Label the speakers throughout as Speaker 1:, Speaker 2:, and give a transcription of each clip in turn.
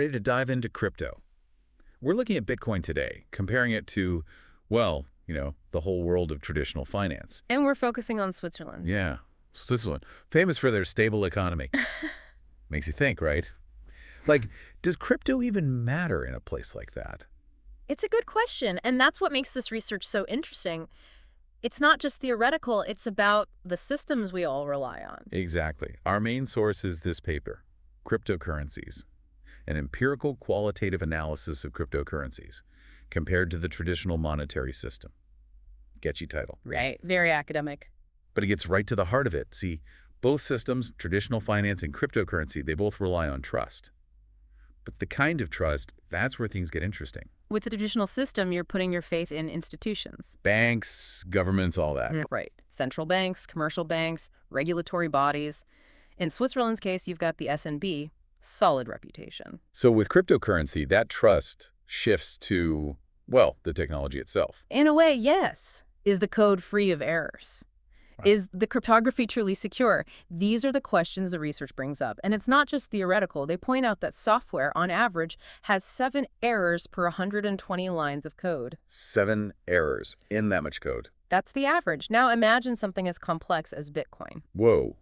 Speaker 1: ready to dive into crypto. We're looking at Bitcoin today, comparing it to, well, the whole world of traditional finance.
Speaker 2: And we're focusing on Switzerland.
Speaker 1: Yeah, Switzerland, famous for their stable economy. Makes you think, right? Like, does crypto even matter in a place like that?
Speaker 2: It's a good question, and that's what makes this research so interesting. It's not just theoretical, it's about the systems we all rely on.
Speaker 1: Exactly. Our main source is this paper, Cryptocurrencies, an empirical qualitative analysis of cryptocurrencies compared to the traditional monetary system. Catchy title.
Speaker 2: Right, very academic.
Speaker 1: But it gets right to the heart of it. See, both systems, traditional finance and cryptocurrency, they both rely on trust. But the kind of trust, that's where things get interesting.
Speaker 2: With the traditional system, you're putting your faith in institutions.
Speaker 1: Banks, governments, all that.
Speaker 2: Right. Central banks, commercial banks, regulatory bodies. In Switzerland's case, you've got the SNB, solid reputation.
Speaker 1: So with cryptocurrency, that trust shifts to, well, the technology itself.
Speaker 2: In a way, yes. Is the code free of errors?
Speaker 1: Right.
Speaker 2: Is the cryptography truly secure? These are the questions the research brings up. And it's not just theoretical. They point out that software, on average, has 7 errors per 120 lines of code.
Speaker 1: 7 errors in that much code.
Speaker 2: That's the average. Now imagine something as complex as Bitcoin.
Speaker 1: Whoa.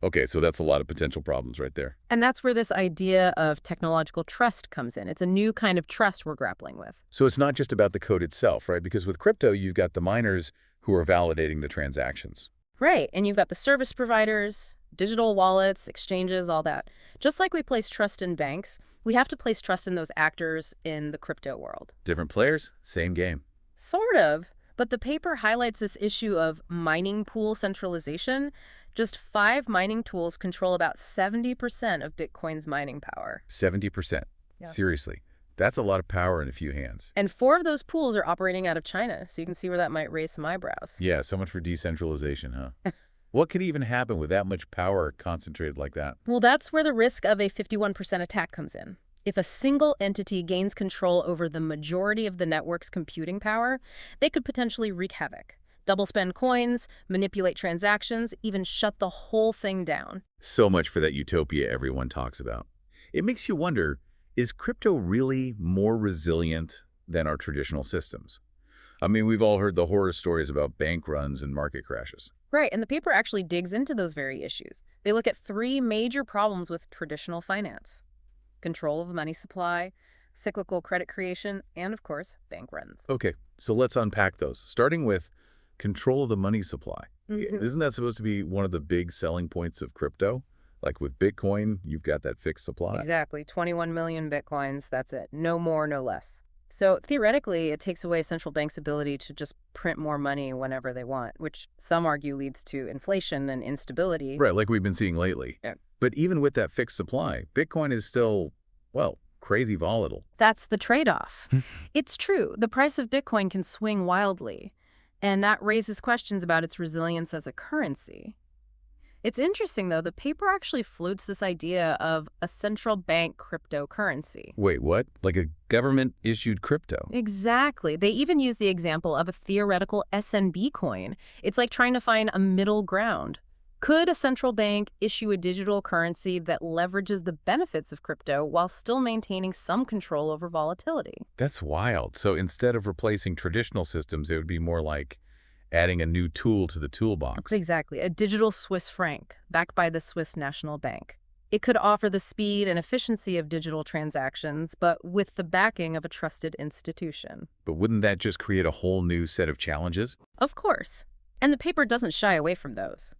Speaker 1: Okay, so that's a lot of potential problems right there.
Speaker 2: And that's where this idea of technological trust comes in. It's a new kind of trust we're grappling with.
Speaker 1: So it's not just about the code itself, right? Because with crypto, you've got the miners who are validating the transactions.
Speaker 2: Right, and you've got the service providers, digital wallets, exchanges, all that. Just like we place trust in banks, we have to place trust in those actors in the crypto world.
Speaker 1: Different players, same game.
Speaker 2: Sort of, but the paper highlights this issue of mining pool centralization. Just 5 mining tools control about 70% of Bitcoin's mining power.
Speaker 1: 70%.
Speaker 2: Yeah.
Speaker 1: Seriously. That's a lot of power in a few hands.
Speaker 2: And 4 of those pools are operating out of China, so you can see where that might raise some eyebrows.
Speaker 1: Yeah, so much for decentralization, huh? What could even happen with that much power concentrated like that?
Speaker 2: Well, that's where the risk of a 51% attack comes in. If a single entity gains control over the majority of the network's computing power, they could potentially wreak havoc. Double spend coins, manipulate transactions, even shut the whole thing down.
Speaker 1: So much for that utopia everyone talks about. It makes you wonder, is crypto really more resilient than our traditional systems? I mean, we've all heard the horror stories about bank runs and market crashes.
Speaker 2: Right, and the paper actually digs into those very issues. They look at 3 major problems with traditional finance: control of money supply, cyclical credit creation, and, of course, bank runs.
Speaker 1: Okay, so let's unpack those, starting with control of the money supply. Isn't that supposed to be one of the big selling points of crypto? Like with Bitcoin, you've got that fixed supply.
Speaker 2: Exactly. 21 million Bitcoins, that's it. No more, no less. So theoretically, it takes away central banks' ability to just print more money whenever they want, which some argue leads to inflation and instability.
Speaker 1: Right, like we've been seeing lately.
Speaker 2: Yeah.
Speaker 1: But even with that fixed supply, Bitcoin is still, well, crazy volatile.
Speaker 2: That's the trade-off. It's true. The price of Bitcoin can swing wildly, and that raises questions about its resilience as a currency. It's interesting, though, the paper actually floats this idea of a central bank cryptocurrency.
Speaker 1: Wait, what? Like a government-issued crypto?
Speaker 2: Exactly. They even use the example of a theoretical SNB coin. It's like trying to find a middle ground. Could a central bank issue a digital currency that leverages the benefits of crypto while still maintaining some control over volatility?
Speaker 1: That's wild. So instead of replacing traditional systems, it would be more like adding a new tool to the toolbox.
Speaker 2: Exactly. A digital Swiss franc, backed by the Swiss National Bank. It could offer the speed and efficiency of digital transactions, but with the backing of a trusted institution.
Speaker 1: But wouldn't that just create a whole new set of challenges?
Speaker 2: Of course. And the paper doesn't shy away from those.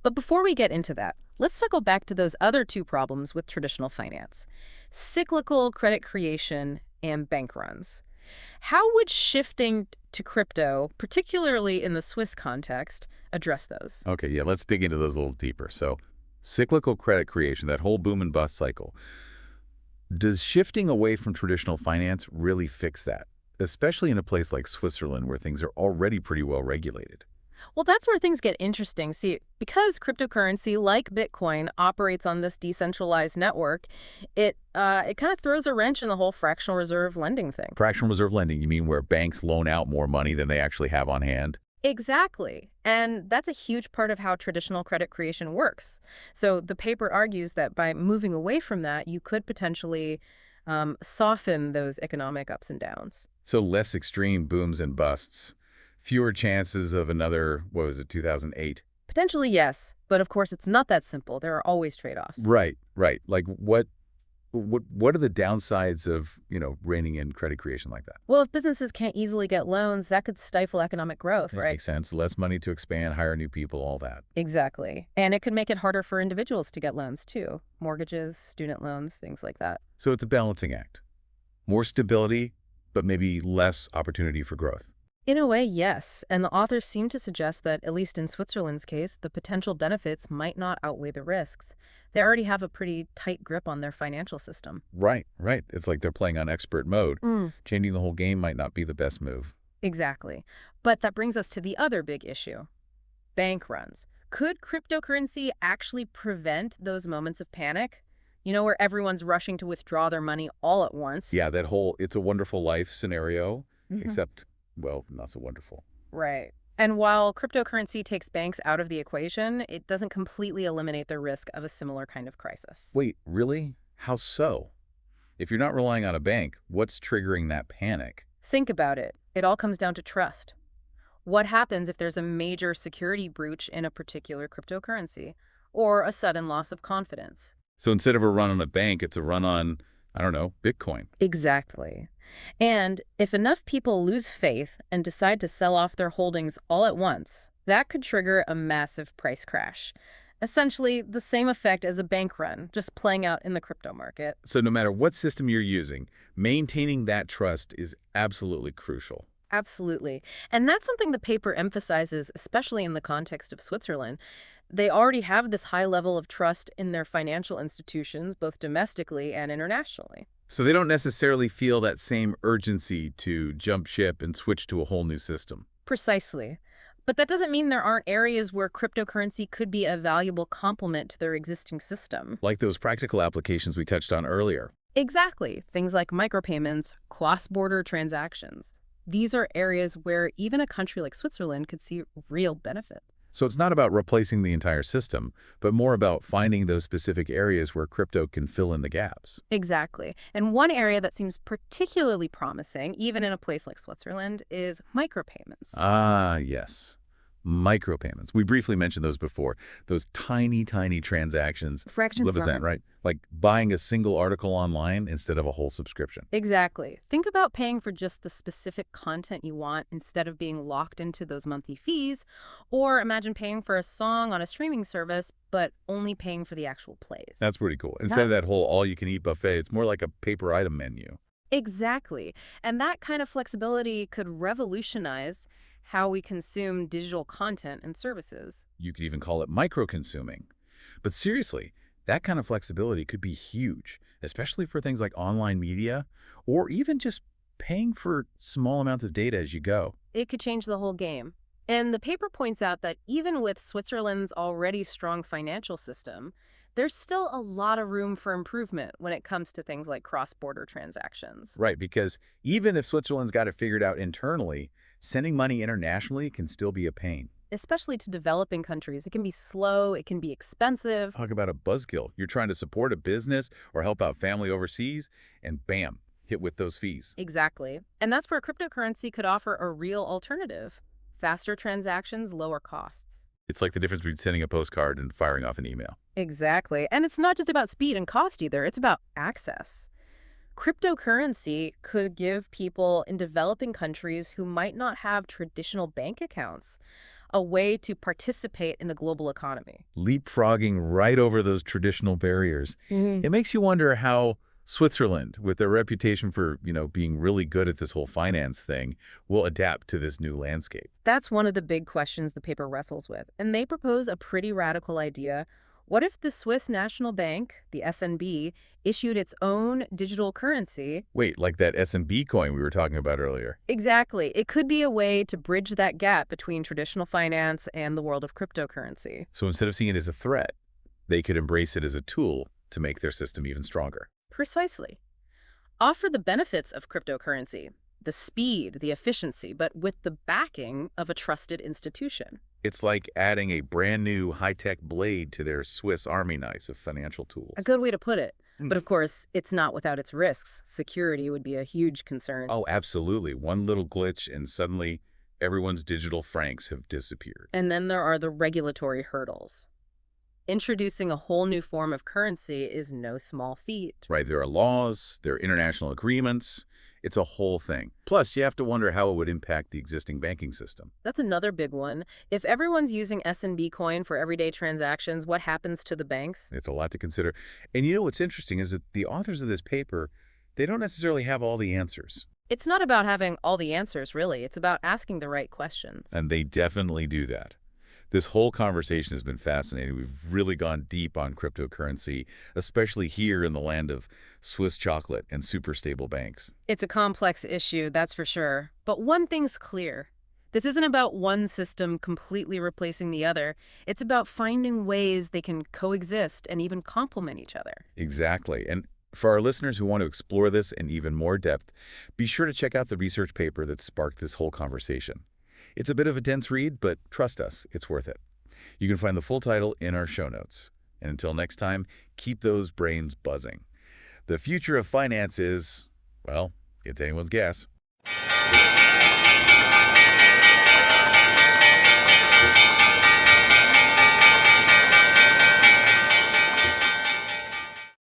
Speaker 2: But before we get into that, let's circle back to those other 2 problems with traditional finance: cyclical credit creation and bank runs. How would shifting to crypto, particularly in the Swiss context, address those?
Speaker 1: Okay, yeah, let's dig into those a little deeper. So, cyclical credit creation, that whole boom and bust cycle. Does shifting away from traditional finance really fix that? Especially in a place like Switzerland where things are already pretty well regulated.
Speaker 2: Well, that's where things get interesting. See, because cryptocurrency, like Bitcoin, operates on this decentralized network, it kind of throws a wrench in the whole fractional reserve lending thing.
Speaker 1: Fractional reserve lending, you mean where banks loan out more money than they actually have on hand?
Speaker 2: Exactly. And that's a huge part of how traditional credit creation works. So the paper argues that by moving away from that, you could potentially soften those economic ups and downs.
Speaker 1: So less extreme booms and busts, fewer chances of another, what was it, 2008?
Speaker 2: Potentially, yes. But of course, it's not that simple. There are always trade-offs.
Speaker 1: Right, right. Like what are the downsides of, reining in credit creation like that?
Speaker 2: Well, if businesses can't easily get loans, that could stifle economic growth,
Speaker 1: That
Speaker 2: right?
Speaker 1: makes sense. Less money to expand, hire new people, all that.
Speaker 2: Exactly. And it could make it harder for individuals to get loans, too. Mortgages, student loans, things like that.
Speaker 1: So it's a balancing act. More stability, but maybe less opportunity for growth.
Speaker 2: In a way, yes. And the authors seem to suggest that, at least in Switzerland's case, the potential benefits might not outweigh the risks. They already have a pretty tight grip on their financial system.
Speaker 1: Right, right. It's like they're playing on expert mode.
Speaker 2: Mm.
Speaker 1: Changing the whole game might not be the best move.
Speaker 2: Exactly. But that brings us to the other big issue. Bank runs. Could cryptocurrency actually prevent those moments of panic? Where everyone's rushing to withdraw their money all at once?
Speaker 1: Yeah, that whole It's a Wonderful Life scenario,
Speaker 2: Mhm.
Speaker 1: except, well, not so wonderful.
Speaker 2: Right. And while cryptocurrency takes banks out of the equation, it doesn't completely eliminate the risk of a similar kind of crisis.
Speaker 1: Wait, really? How so? If you're not relying on a bank, what's triggering that panic?
Speaker 2: Think about it. It all comes down to trust. What happens if there's a major security breach in a particular cryptocurrency or a sudden loss of confidence?
Speaker 1: So instead of a run on a bank, it's a run on, I don't know, Bitcoin.
Speaker 2: Exactly. And if enough people lose faith and decide to sell off their holdings all at once, that could trigger a massive price crash. Essentially, the same effect as a bank run, just playing out in the crypto market.
Speaker 1: So no matter what system you're using, maintaining that trust is absolutely crucial.
Speaker 2: Absolutely. And that's something the paper emphasizes, especially in the context of Switzerland. They already have this high level of trust in their financial institutions, both domestically and internationally.
Speaker 1: So they don't necessarily feel that same urgency to jump ship and switch to a whole new system.
Speaker 2: Precisely. But that doesn't mean there aren't areas where cryptocurrency could be a valuable complement to their existing system.
Speaker 1: Like those practical applications we touched on earlier.
Speaker 2: Exactly. Things like micropayments, cross-border transactions. These are areas where even a country like Switzerland could see real benefit.
Speaker 1: So it's not about replacing the entire system, but more about finding those specific areas where crypto can fill in the gaps.
Speaker 2: Exactly. And one area that seems particularly promising, even in a place like Switzerland, is micropayments.
Speaker 1: Ah, yes. Micropayments. We briefly mentioned those before. Those tiny, tiny transactions.
Speaker 2: Fractions.
Speaker 1: Live right? Like buying a single article online instead of a whole subscription.
Speaker 2: Exactly. Think about paying for just the specific content you want instead of being locked into those monthly fees. Or imagine paying for a song on a streaming service, but only paying for the actual plays.
Speaker 1: That's pretty cool. Instead of that whole all-you-can-eat buffet, it's more like a paper item menu.
Speaker 2: Exactly. And that kind of flexibility could revolutionize how we consume digital content and services.
Speaker 1: You could even call it micro-consuming. But seriously, that kind of flexibility could be huge, especially for things like online media or even just paying for small amounts of data as you go.
Speaker 2: It could change the whole game. And the paper points out that even with Switzerland's already strong financial system, there's still a lot of room for improvement when it comes to things like cross-border transactions.
Speaker 1: Right, because even if Switzerland's got it figured out internally, sending money internationally can still be a pain.
Speaker 2: Especially to developing countries. It can be slow, it can be expensive.
Speaker 1: Talk about a buzzkill. You're trying to support a business or help out family overseas, and bam, hit with those fees.
Speaker 2: Exactly. And that's where cryptocurrency could offer a real alternative. Faster transactions, lower costs.
Speaker 1: It's like the difference between sending a postcard and firing off an email.
Speaker 2: Exactly. And it's not just about speed and cost either. It's about access. Cryptocurrency could give people in developing countries who might not have traditional bank accounts a way to participate in the global economy.
Speaker 1: Leapfrogging right over those traditional barriers. It makes you wonder how Switzerland, with their reputation for, being really good at this whole finance thing, will adapt to this new landscape.
Speaker 2: That's one of the big questions the paper wrestles with. And they propose a pretty radical idea. What if the Swiss National Bank, the SNB, issued its own digital currency?
Speaker 1: Wait, like that S&B coin we were talking about earlier.
Speaker 2: Exactly. It could be a way to bridge that gap between traditional finance and the world of cryptocurrency.
Speaker 1: So instead of seeing it as a threat, they could embrace it as a tool to make their system even stronger.
Speaker 2: Precisely. Offer the benefits of cryptocurrency, the speed, the efficiency, but with the backing of a trusted institution.
Speaker 1: It's like adding a brand new high-tech blade to their Swiss Army knife of financial tools.
Speaker 2: A good way to put it.
Speaker 1: Hmm.
Speaker 2: But of course, it's not without its risks. Security would be a huge concern.
Speaker 1: Oh, absolutely. One little glitch and suddenly everyone's digital francs have disappeared.
Speaker 2: And then there are the regulatory hurdles. Introducing a whole new form of currency is no small feat.
Speaker 1: Right, there are laws, there are international agreements. It's a whole thing. Plus, you have to wonder how it would impact the existing banking system.
Speaker 2: That's another big one. If everyone's using SNB coin for everyday transactions, what happens to the banks?
Speaker 1: It's a lot to consider. And you know what's interesting is that the authors of this paper, they don't necessarily have all the answers.
Speaker 2: It's not about having all the answers, really. It's about asking the right questions.
Speaker 1: And they definitely do that. This whole conversation has been fascinating. We've really gone deep on cryptocurrency, especially here in the land of Swiss chocolate and super stable banks.
Speaker 2: It's a complex issue, that's for sure. But one thing's clear. This isn't about one system completely replacing the other. It's about finding ways they can coexist and even complement each other.
Speaker 1: Exactly. And for our listeners who want to explore this in even more depth, be sure to check out the research paper that sparked this whole conversation. It's a bit of a dense read, but trust us, it's worth it. You can find the full title in our show notes. And until next time, keep those brains buzzing. The future of finance is, well, it's anyone's guess.